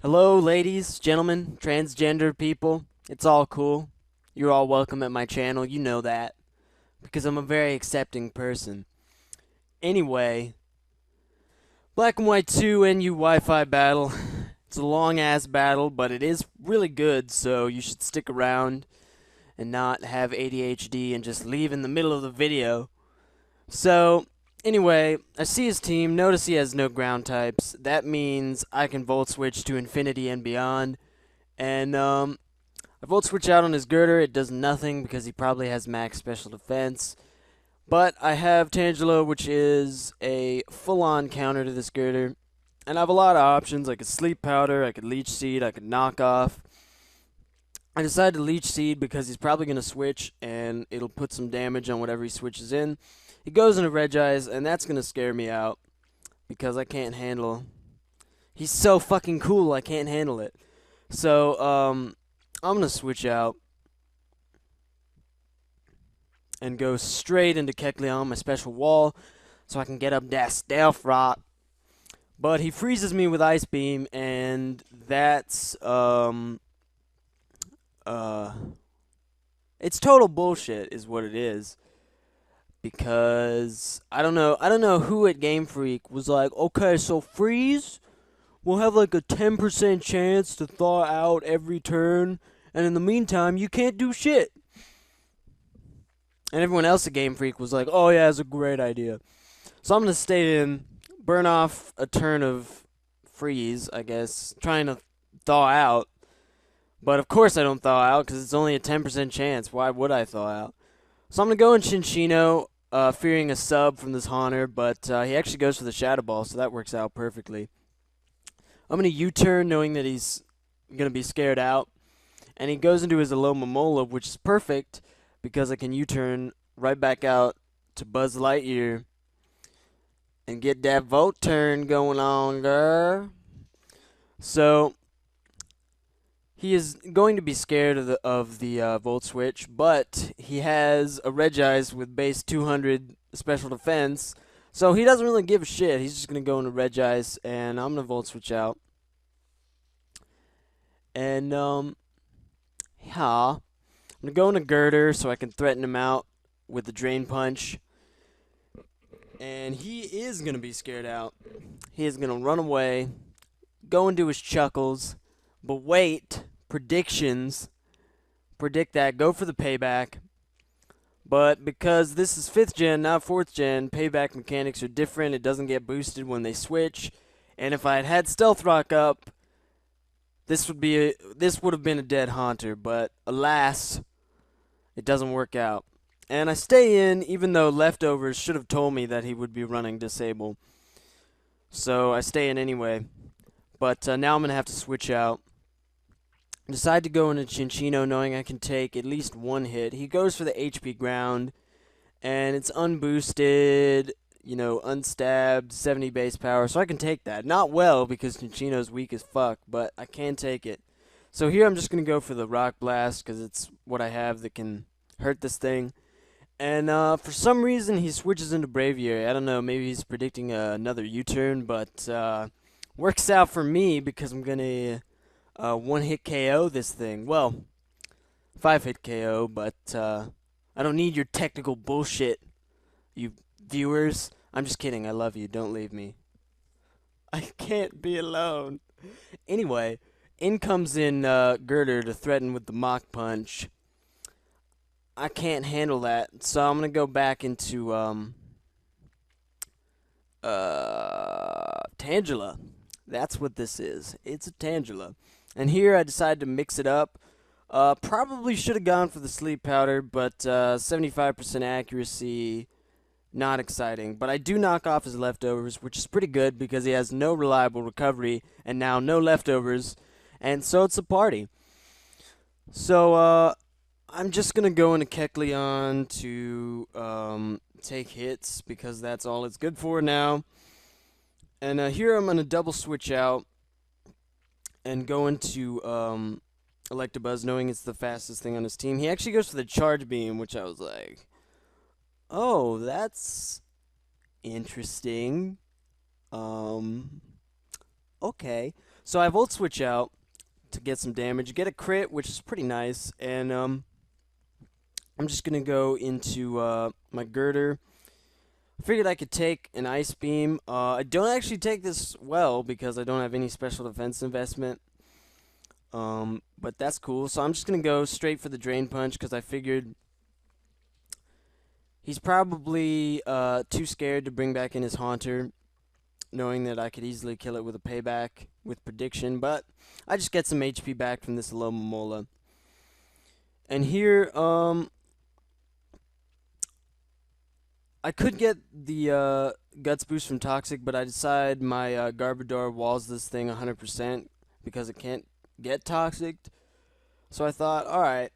Hello, ladies, gentlemen, transgender people. It's all cool. You're all welcome at my channel. You know that. Because I'm a very accepting person. Anyway, Black and White 2 NU Wi-Fi battle. It's a long-ass battle, but it is really good, so you should stick around and not have ADHD and just leave in the middle of the video. So, anyway, I see his team. Notice he has no ground types. That means I can volt switch to infinity and beyond. And, I volt switch out on his girder. It does nothing because he probably has max special defense. But I have Tangela, which is a full-on counter to this girder. And I have a lot of options. I could sleep powder, I could leech seed, I could knock off. I decided to leech seed because he's probably going to switch and it'll put some damage on whatever he switches in. He goes into Regize and that's going to scare me out because I can't handle. He's so fucking cool, I can't handle it. So, I'm going to switch out and go straight into Kecleon, my special wall, so I can get up that stealth rock. But he freezes me with Ice Beam, and that's, it's total bullshit is what it is. Because, I don't know who at Game Freak was like, okay, so freeze, we'll have like a 10% chance to thaw out every turn, and in the meantime, you can't do shit. And everyone else at Game Freak was like, oh yeah, it's a great idea. So I'm going to stay in, burn off a turn of freeze, I guess, trying to thaw out. But of course I don't thaw out because it's only a 10% chance. Why would I thaw out? So I'm going to go in Chinchino, fearing a sub from this Haunter, but he actually goes for the Shadow Ball, so that works out perfectly. I'm going to U-turn knowing that he's going to be scared out. And he goes into his Alomomola, which is perfect because I can U-turn right back out to Buzz Lightyear and get that volt turn going on, girl. So he is going to be scared of the volt switch, but he has a Regice with base 200 special defense, so he doesn't really give a shit. He's just gonna go into Regice, and I'm gonna volt switch out. And yeah, I'm gonna go into Girder so I can threaten him out with the Drain Punch. And he is gonna be scared out. He is gonna run away, go into his Chuckles, but wait, predictions. Predict that, go for the payback. But because this is 5th gen, not 4th gen, payback mechanics are different. It doesn't get boosted when they switch. And if I had had Stealth Rock up, this would have been a dead Haunter, but alas, it doesn't work out. And I stay in, even though Leftovers should have told me that he would be running Disable. So I stay in anyway. But now I'm going to have to switch out. Decide to go into Chinchino knowing I can take at least one hit. He goes for the HP ground, and it's unboosted, unstabbed, 70 base power, so I can take that. Not well, because Chinchino's weak as fuck, but I can take it. So here I'm just going to go for the Rock Blast, because it's what I have that can hurt this thing. And for some reason, he switches into Braviary. I don't know, maybe he's predicting another U-turn, but works out for me, because I'm going to one-hit KO this thing. Well, 5-hit KO, but I don't need your technical bullshit, you viewers. I'm just kidding. I love you. Don't leave me. I can't be alone. Anyway, in comes in Girder to threaten with the Mach Punch. I can't handle that, so I'm going to go back into Tangela. That's what this is. It's a Tangela. And here I decided to mix it up. Probably should have gone for the sleep powder, but 75% accuracy, not exciting. But I do knock off his leftovers, which is pretty good because he has no reliable recovery and now no leftovers. And so it's a party. So I'm just going to go into Kecleon to take hits because that's all it's good for now. And here I'm going to double switch out and go into Electabuzz, knowing it's the fastest thing on his team. He actually goes for the Charge Beam, which I was like, oh, that's interesting. Okay. So I Volt Switch out to get some damage, get a crit, which is pretty nice, and I'm just gonna go into my girder. I figured I could take an Ice Beam. I don't actually take this well because I don't have any special defense investment. But that's cool. So I'm just gonna go straight for the Drain Punch because I figured he's probably too scared to bring back in his Haunter, knowing that I could easily kill it with a payback with Prediction. But I just get some HP back from this Alomomola. And here, I could get the Guts boost from Toxic, but I decide my Garbodor walls this thing 100% because it can't get Toxic. So I thought, alright.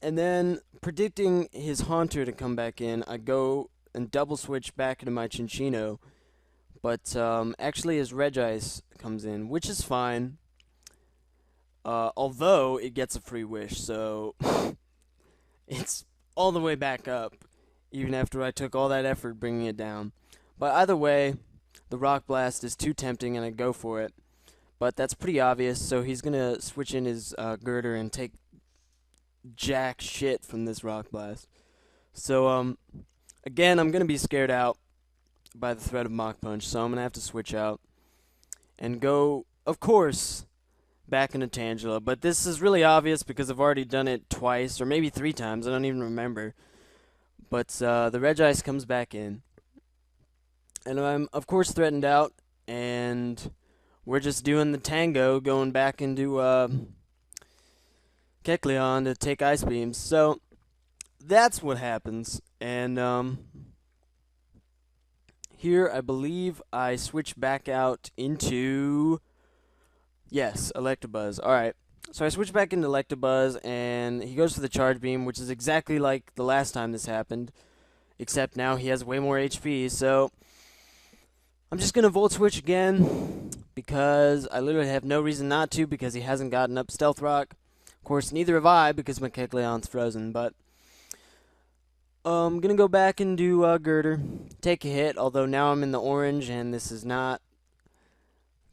And then, predicting his Haunter to come back in, I go and double switch back into my Chinchino. But actually his Regice comes in, which is fine. Although it gets a free wish, so it's all the way back up, even after I took all that effort bringing it down. But either way, the Rock Blast is too tempting and I go for it. But that's pretty obvious, so he's going to switch in his girder and take jack shit from this Rock Blast. So, again, I'm going to be scared out by the threat of Mach Punch, so I'm going to have to switch out and go, of course, back into Tangela. But this is really obvious because I've already done it twice, or maybe 3 times, I don't even remember. But the Regice comes back in. And I'm, of course, threatened out, and we're just doing the tango, going back into Kecleon to take Ice Beams. So, that's what happens. And here, I believe I switch back out into, yes, Electabuzz. Alright, so I switch back into Electabuzz, and he goes for the Charge Beam, which is exactly like the last time this happened, except now he has way more HP, so I'm just going to Volt Switch again, because I literally have no reason not to, because he hasn't gotten up Stealth Rock. Of course, neither have I, because my Kecleon's frozen, but I'm going to go back and do Girder, take a hit, although now I'm in the orange, and this is not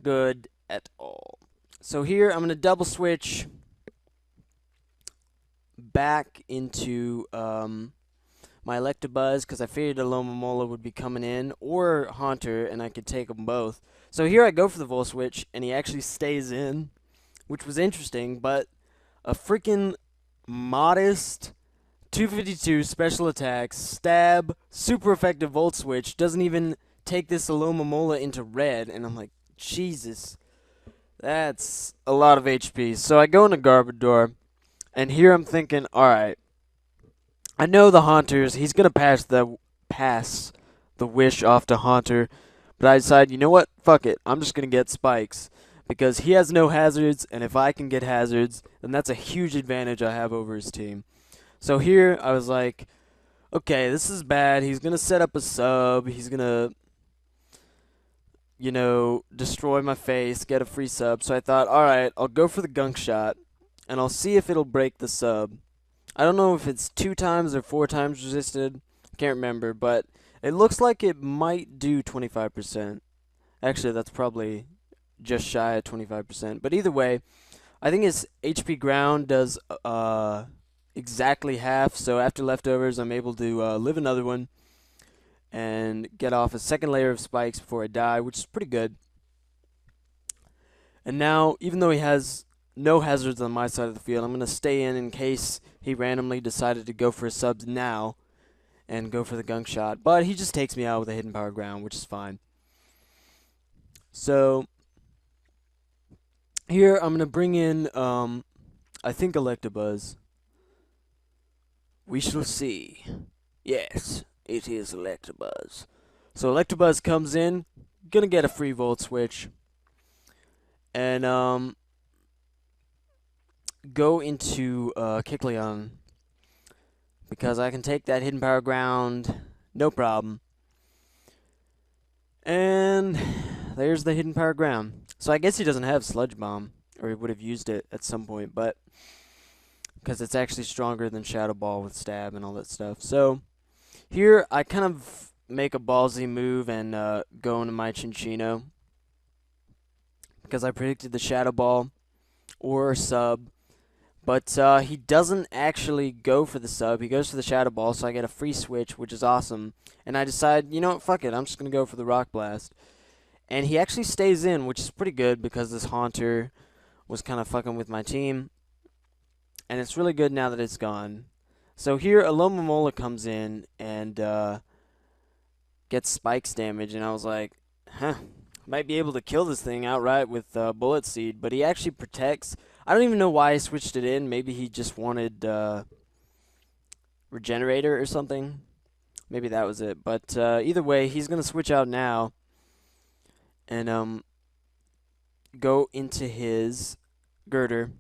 good at all. So here, I'm going to double switch back into my Electabuzz, because I figured a Alomomola would be coming in, or Haunter, and I could take them both. So here I go for the Volt Switch, and he actually stays in, which was interesting, but a freaking modest 252 special attacks, stab, super effective Volt Switch, doesn't even take this Alomomola into red, and I'm like, Jesus, that's a lot of HP. So I go into Garbodor, and here I'm thinking, alright, I know the Haunters, he's going to pass the wish off to Haunter, but I decide, you know what, fuck it, I'm just going to get Spikes, because he has no hazards, and if I can get hazards, then that's a huge advantage I have over his team. So here, I was like, okay, this is bad. He's going to set up a sub. He's going to, you know, destroy my face, get a free sub. So I thought, alright, I'll go for the Gunk Shot, and I'll see if it'll break the sub. I don't know if it's 2 times or 4 times resisted. I can't remember, but it looks like it might do 25%. Actually, that's probably just shy of 25%. But either way, I think his HP ground does exactly half, so after leftovers I'm able to live another one and get off a second layer of spikes before I die, which is pretty good. And now, even though he has no hazards on my side of the field, I'm going to stay in case he randomly decided to go for his subs now and go for the Gunk Shot, but he just takes me out with a Hidden Power Ground, which is fine. So here I'm going to bring in I think Electabuzz. We shall see. Yes, it is Electabuzz. So Electabuzz comes in, gonna get a free Volt Switch, and go into Kecleon, because I can take that Hidden Power Ground, no problem. And there's the Hidden Power Ground. So I guess he doesn't have Sludge Bomb, or he would have used it at some point, but because it's actually stronger than Shadow Ball with Stab and all that stuff. So here I kind of make a ballsy move and go into my Chinchino, because I predicted the Shadow Ball or sub. But he doesn't actually go for the sub. He goes for the Shadow Ball, so I get a free switch, which is awesome. And I decide, you know what, fuck it, I'm just going to go for the Rock Blast. And he actually stays in, which is pretty good because this Haunter was kind of fucking with my team. And it's really good now that it's gone. So here, Alomomola comes in and gets Spikes damage, and I was like, huh, might be able to kill this thing outright with Bullet Seed, but he actually protects. I don't even know why I switched it in. Maybe he just wanted Regenerator or something. Maybe that was it. But either way, he's going to switch out now and go into his Girder.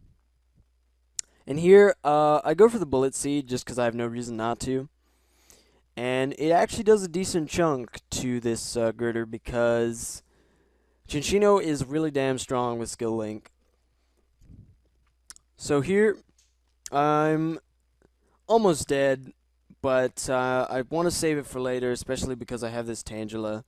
And here, I go for the Bullet Seed just because I have no reason not to. And it actually does a decent chunk to this Girder because Chinchino is really damn strong with Skill Link. So here, I'm almost dead, but I want to save it for later, especially because I have this Tangela.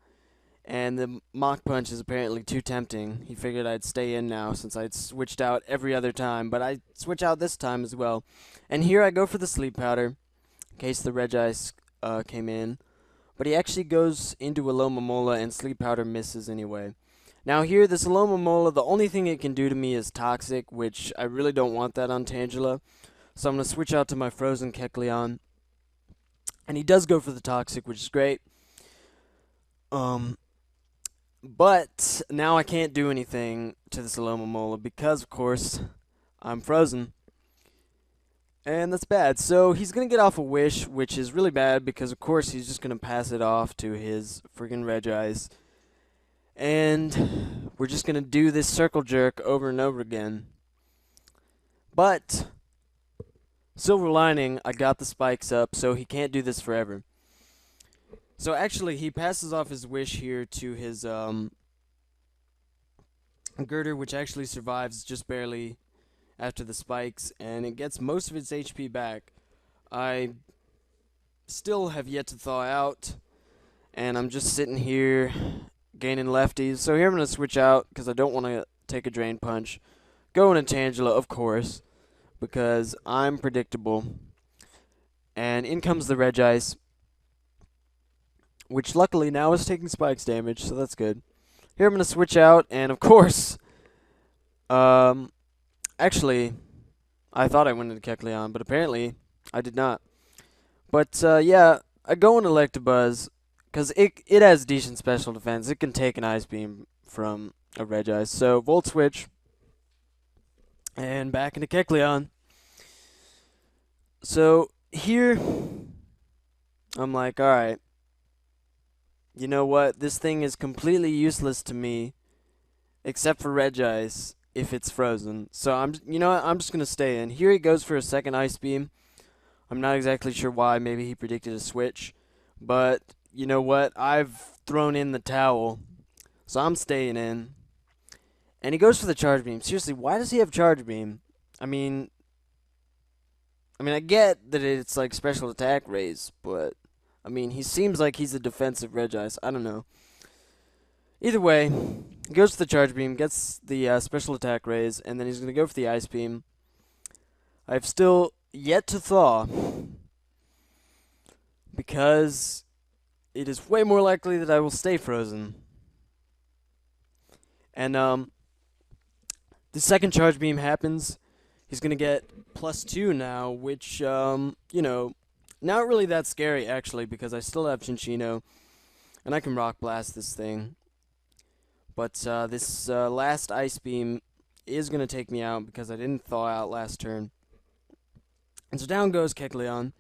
And the Mach Punch is apparently too tempting. He figured I'd stay in now since I'd switched out every other time, but I switch out this time as well. And here I go for the Sleep Powder, in case the Regice came in. But he actually goes into Alomomola, and Sleep Powder misses anyway. Now here, this Alomomola, the only thing it can do to me is Toxic, which I really don't want that on Tangela. So I'm going to switch out to my Frozen Kecleon. And he does go for the Toxic, which is great. But now I can't do anything to this Alomomola because, of course, I'm frozen. And that's bad. So he's going to get off a Wish, which is really bad because, of course, he's just going to pass it off to his friggin' Regice. And we're just going to do this Circle Jerk over and over again. But, silver lining, I got the spikes up, so he can't do this forever. So actually, he passes off his Wish here to his Girder, which actually survives just barely after the spikes, and it gets most of its HP back. I still have yet to thaw out, and I'm just sitting here gaining lefties. So here I'm going to switch out because I don't want to take a Drain Punch. Go into Tangela, of course, because I'm predictable. And in comes the Regice, which luckily now is taking Spikes damage, so that's good. Here I'm going to switch out, and of course, actually, I thought I went into Kecleon, but apparently I did not. But, yeah, I go into Electabuzz, because it has decent special defense. It can take an Ice Beam from a Regice. So, Volt Switch, and back into Kecleon. So, here, I'm like, alright. You know what? This thing is completely useless to me, except for Regice if it's frozen. So I'm just gonna stay in. Here he goes for a second Ice Beam. I'm not exactly sure why. Maybe he predicted a switch, but you know what? I've thrown in the towel, so I'm staying in. And he goes for the Charge Beam. Seriously, why does he have Charge Beam? I mean, I get that it's like special attack raise, but I mean, he seems like he's a defensive Regice. I don't know. Either way, he goes for the Charge Beam, gets the special attack raise, and then he's going to go for the Ice Beam. I've still yet to thaw, because it is way more likely that I will stay frozen. And the second Charge Beam happens. He's going to get +2 now, which, not really that scary, actually, because I still have Chinchino, and I can Rock Blast this thing. But this last Ice Beam is going to take me out because I didn't thaw out last turn. And so down goes Kecleon.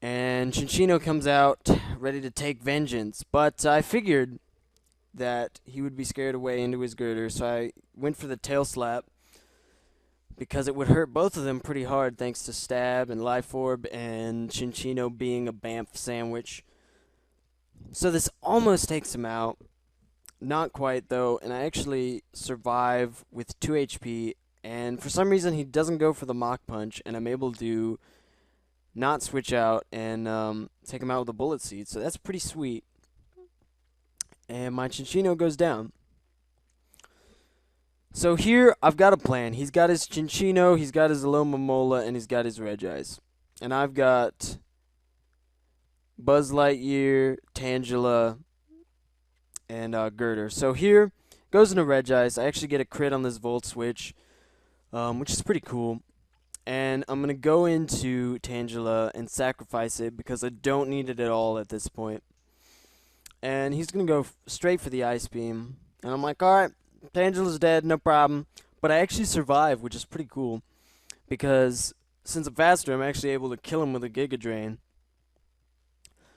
And Chinchino comes out ready to take vengeance. But I figured that he would be scared away into his Girder, so I went for the Tail Slap, because it would hurt both of them pretty hard thanks to Stab and Life Orb and Chinchino being a Bamf sandwich. So this almost takes him out. Not quite, though, and I actually survive with 2 HP, and for some reason he doesn't go for the Mach Punch, and I'm able to not switch out and take him out with a Bullet Seed, so that's pretty sweet. And my Chinchino goes down. So here, I've got a plan. He's got his Cinccino, he's got his Alomomola, and he's got his Regis. And I've got Buzz Lightyear, Tangela, and Girder. So here, goes into Regis. I actually get a crit on this Volt Switch, which is pretty cool. And I'm going to go into Tangela and sacrifice it because I don't need it at all at this point. And he's going to go straight for the Ice Beam. And I'm like, alright, Tangela's dead, no problem. But I actually survive, which is pretty cool. Because since I'm faster, I'm actually able to kill him with a Giga Drain.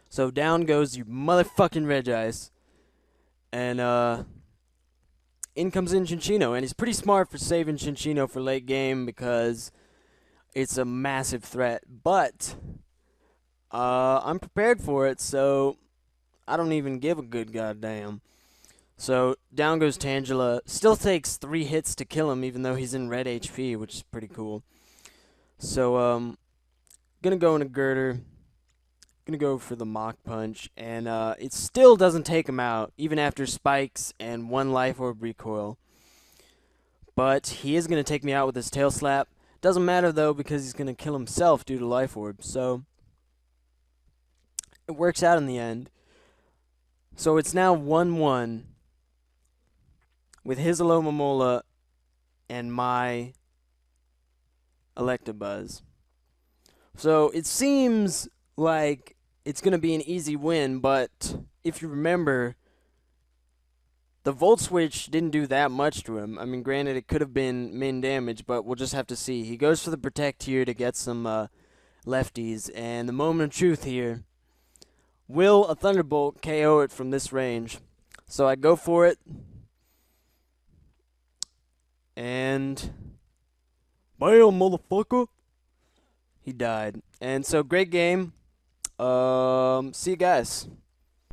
So down goes you motherfucking Regis. And in comes in Cinccino. And he's pretty smart for saving Cinccino for late game because it's a massive threat. But I'm prepared for it, so I don't even give a good goddamn. So down goes Tangela. Still takes 3 hits to kill him, even though he's in red HP, which is pretty cool. So gonna go into Girder. Gonna go for the Mach Punch, and it still doesn't take him out, even after spikes and 1 Life Orb recoil. But he is gonna take me out with his Tail Slap. Doesn't matter though, because he's gonna kill himself due to Life Orb. So it works out in the end. So it's now 1-1 with his Alomomola and my Electabuzz. So it seems like it's going to be an easy win, but if you remember, the Volt Switch didn't do that much to him. I mean, granted, it could have been min damage, but we'll just have to see. He goes for the Protect here to get some lefties, and the moment of truth here. Will a Thunderbolt KO it from this range? So I go for it. And bam, motherfucker. He died. And so great game. See you guys.